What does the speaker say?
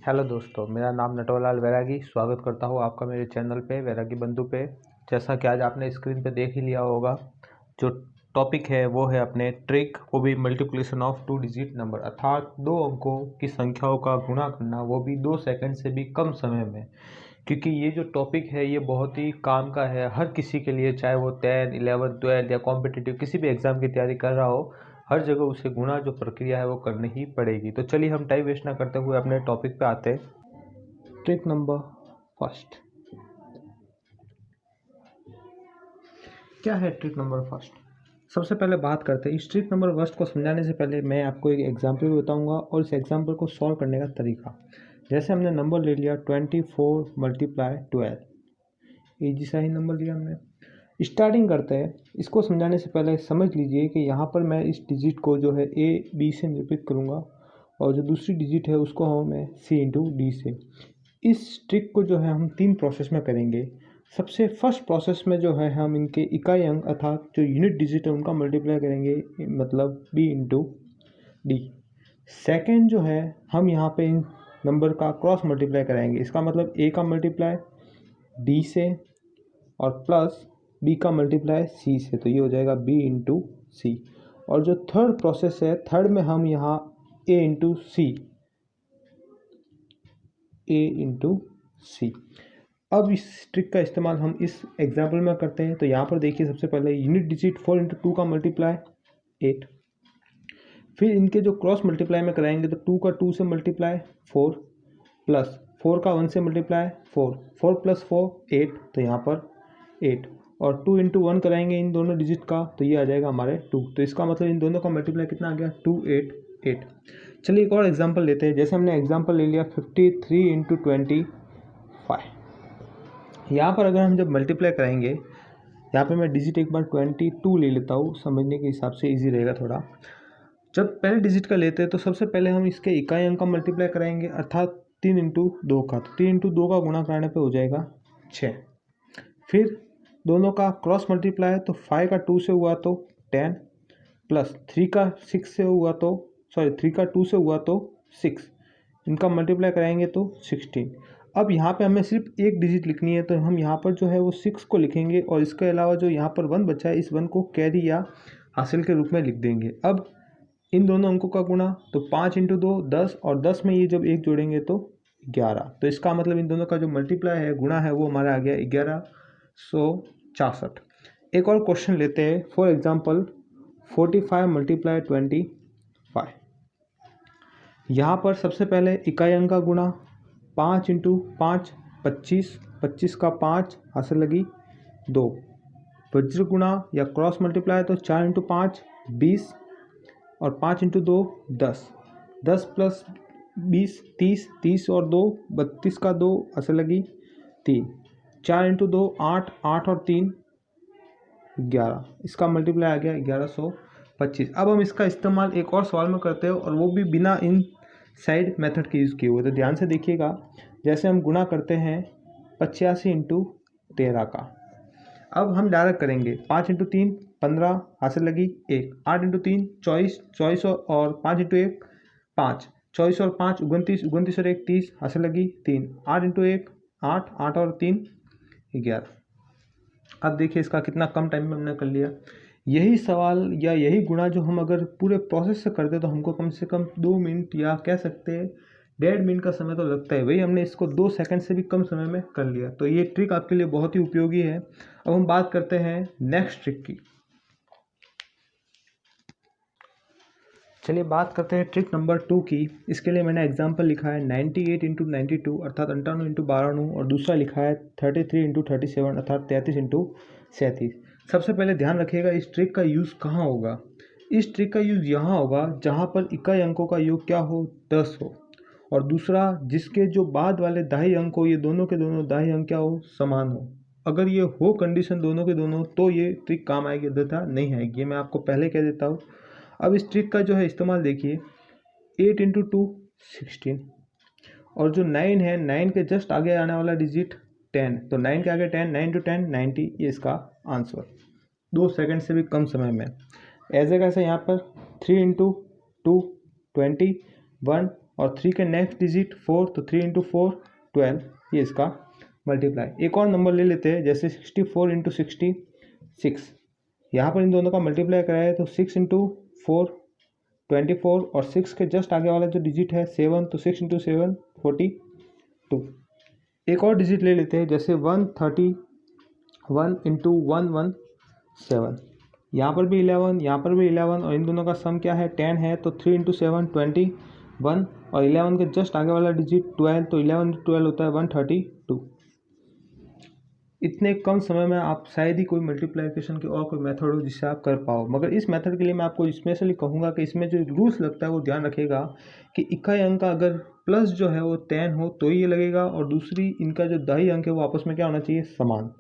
Hello दोस्तों, मेरा नाम नटवरलाल वैरागी। स्वागत करता हूँ आपका मेरे चैनल पे वैरागी बंधु पे। जैसा कि आज आपने स्क्रीन पे देख ही लिया होगा, जो टॉपिक है वो है अपने ट्रिक, वो भी मल्टीप्लिकेशन ऑफ 2 डिजिट नंबर, अर्थात 2 अंकों की संख्याओं का गुणा करना, वो भी 2 सेकंड से भी कम समय में। क्योंकि ये जो टॉपिक है ये बहुत ही काम का है हर किसी के लिए, चाहे वो 10, 11, 12 या कॉम्पिटिटिव किसी भी एग्ज़ाम की तैयारी कर रहा हो, हर जगह उसे गुणा जो प्रक्रिया है वो करनी ही पड़ेगी। तो चलिए हम टाइम वेस्ट ना करते हुए अपने टॉपिक पे आते हैं। Trick number first. क्या है ट्रिक नंबर फर्स्ट? सबसे पहले बात करते हैं इस ट्रिक नंबर फर्स्ट को समझाने से पहले मैं आपको एक एग्जाम्पल भी बताऊंगा और इस एग्जाम्पल को सॉल्व करने का तरीका। जैसे हमने नंबर ले लिया 24 मल्टीप्लाई 12, ईजी सा ही नंबर लिया हमने। स्टार्टिंग करते हैं। इसको समझाने से पहले समझ लीजिए कि यहाँ पर मैं इस डिजिट को जो है ए बी से निरूपित करूँगा और जो दूसरी डिजिट है उसको मैं सी इंटू डी से। इस ट्रिक को जो है हम 3 प्रोसेस में करेंगे। सबसे फर्स्ट प्रोसेस में जो है हम इनके इकाई अंक अर्थात जो यूनिट डिजिट है उनका मल्टीप्लाई करेंगे, मतलब बी इंटू डी। सेकेंड जो है हम यहाँ पे इन नंबर का क्रॉस मल्टीप्लाई कराएंगे, इसका मतलब ए का मल्टीप्लाई डी से और प्लस बी का मल्टीप्लाई सी से, तो ये हो जाएगा बी इंटू सी। और जो थर्ड प्रोसेस है, थर्ड में हम यहाँ ए इंटू सी, ए इंटू सी। अब इस ट्रिक का इस्तेमाल हम इस एग्जाम्पल में करते हैं। तो यहाँ पर देखिए, सबसे पहले यूनिट डिजिट 4 इंटू 2 का मल्टीप्लाई 8, फिर इनके जो क्रॉस मल्टीप्लाई में कराएंगे तो 2 का 2 से मल्टीप्लाई 4, प्लस 4 का 1 से मल्टीप्लाई 4, 4 प्लस 4 8, तो यहाँ पर 8, और 2 इंटू 1 कराएंगे इन दोनों डिजिट का तो ये आ जाएगा हमारे 2। तो इसका मतलब इन दोनों का मल्टीप्लाई कितना आ गया, 2 8 8। चलिए एक और एग्जाम्पल लेते हैं। जैसे हमने एग्जाम्पल ले लिया 53 इंटू 25। यहाँ पर अगर हम जब मल्टीप्लाई कराएंगे, यहाँ पे मैं डिजिट एक बार 22 ले लेता हूँ, समझने के हिसाब से इजी रहेगा थोड़ा। जब पहले डिजिट का लेते हैं तो सबसे पहले हम इसके इकाई अंक का मल्टीप्लाई कराएंगे, अर्थात 3 इंटू 2 का। तो 3 इंटू 2 का गुणा कराने पे हो जाएगा 6। फिर दोनों का क्रॉस मल्टीप्लाई, तो 5 का 2 से हुआ तो 10, प्लस 3 का 6 से हुआ तो 3 का 2 से हुआ तो 6, इनका मल्टीप्लाई कराएंगे तो 16। अब यहाँ पे हमें सिर्फ एक डिजिट लिखनी है, तो हम यहाँ पर जो है वो 6 को लिखेंगे और इसके अलावा जो यहाँ पर 1 बचा है, इस 1 को कैरी या हासिल के रूप में लिख देंगे। अब इन दोनों अंकों का गुणा, तो 5 इंटू 2 10, और 10 में ये जब एक जोड़ेंगे तो 11। तो इसका मतलब इन दोनों का जो मल्टीप्लाई है, गुणा है, वो हमारा आ गया 1164। एक और क्वेश्चन लेते हैं। For example 45 multiply 25। यहाँ पर सबसे पहले इकाई अंक का गुणा, 5 इंटू 5 25, 25 का 5 हासिल लगी 2। वज्र गुणा या क्रॉस मल्टीप्लाई, तो 4 इंटू 5 20, और 5 इंटू 2 10, 10 प्लस 20 30, 30 और 2 32 का 2 हासिल लगी 3, 4 इंटू 2 8, 8 और 3 11, इसका मल्टीप्लाई आ गया 1125। अब हम इसका इस्तेमाल एक और सवाल में करते हैं, और वो भी बिना इन साइड मेथड के यूज़ किए हुए। तो ध्यान से देखिएगा। जैसे हम गुणा करते हैं 85 इंटू 13 का, अब हम डायरेक्ट करेंगे। 5 इंटू 3 15 हासिल लगी 1, 8 इंटू 3 24, 24 और 5 इंटू 1 5, 24 और 5 29, 29 और 1 30 हासिल लगी 3, 8 इंटू 1 8, 8 और 3 11। अब देखिए इसका कितना कम टाइम में हमने कर लिया। यही सवाल या यही गुणा जो हम अगर पूरे प्रोसेस से करते तो हमको कम से कम 2 मिनट या कह सकते हैं 1.5 मिनट का समय तो लगता है। वही हमने इसको 2 सेकंड से भी कम समय में कर लिया। तो ये ट्रिक आपके लिए बहुत ही उपयोगी है। अब हम बात करते हैं नेक्स्ट ट्रिक की। चलिए बात करते हैं ट्रिक नंबर 2 की। इसके लिए मैंने एग्जाम्पल लिखा है 98 इंटू 92 अर्थात 98 इंटू 92, और दूसरा लिखा है 33 इंटू 37 अर्थात 33 इंटू 37। सबसे पहले ध्यान रखिएगा इस ट्रिक का यूज़ कहाँ होगा। इस ट्रिक का यूज़ यहाँ होगा जहाँ पर इकाई अंकों का योग क्या हो, 10 हो, और दूसरा जिसके जो बाद वाले दाहिने अंक हो, ये दोनों के दोनों दाहिने अंक क्या हो, समान हो। अगर ये हो कंडीशन दोनों के दोनों, तो ये ट्रिक काम आएगी, अन्यथा नहीं आएगी। ये मैं आपको पहले कह देता हूँ। अब इस ट्रिक का जो है इस्तेमाल देखिए, 8 इंटू 2 16, और जो 9 है, 9 के जस्ट आगे आने वाला डिजिट 10, तो 9 के आगे 10, 9 इंटू 10 90, ये इसका आंसर 2 सेकंड से भी कम समय में। ऐसे कैसे, यहाँ पर 3 इंटू 2 21, और 3 के नेक्स्ट डिजिट 4, तो 3 इंटू 4 12, ये इसका मल्टीप्लाई। एक और नंबर ले लेते हैं, जैसे 64 इंटू 66। यहाँ पर इन दोनों का मल्टीप्लाई कराए तो 6 इंटू 4 24, और 6 के जस्ट आगे वाला जो डिजिट है 7, तो 6 इंटू 7 42। एक और डिजिट ले लेते हैं, जैसे 131 इंटू 117। यहाँ पर भी 11, यहाँ पर भी 11, और इन दोनों का सम क्या है 10 है, तो 3 इंटू 7 21, और 11 के जस्ट आगे वाला डिजिट 12, तो 11 इंटू 12 होता है 132। इतने कम समय में आप शायद ही कोई मल्टीप्लिकेशन की और कोई मेथड हो जिससे आप कर पाओ, मगर इस मेथड के लिए मैं आपको स्पेशली कहूँगा कि इसमें जो रूल्स लगता है वो ध्यान रखिएगा कि इकाई अंक का अगर प्लस जो है वो 10 हो तो ही ये लगेगा, और दूसरी इनका जो दहाई अंक है वो आपस में क्या होना चाहिए, समान।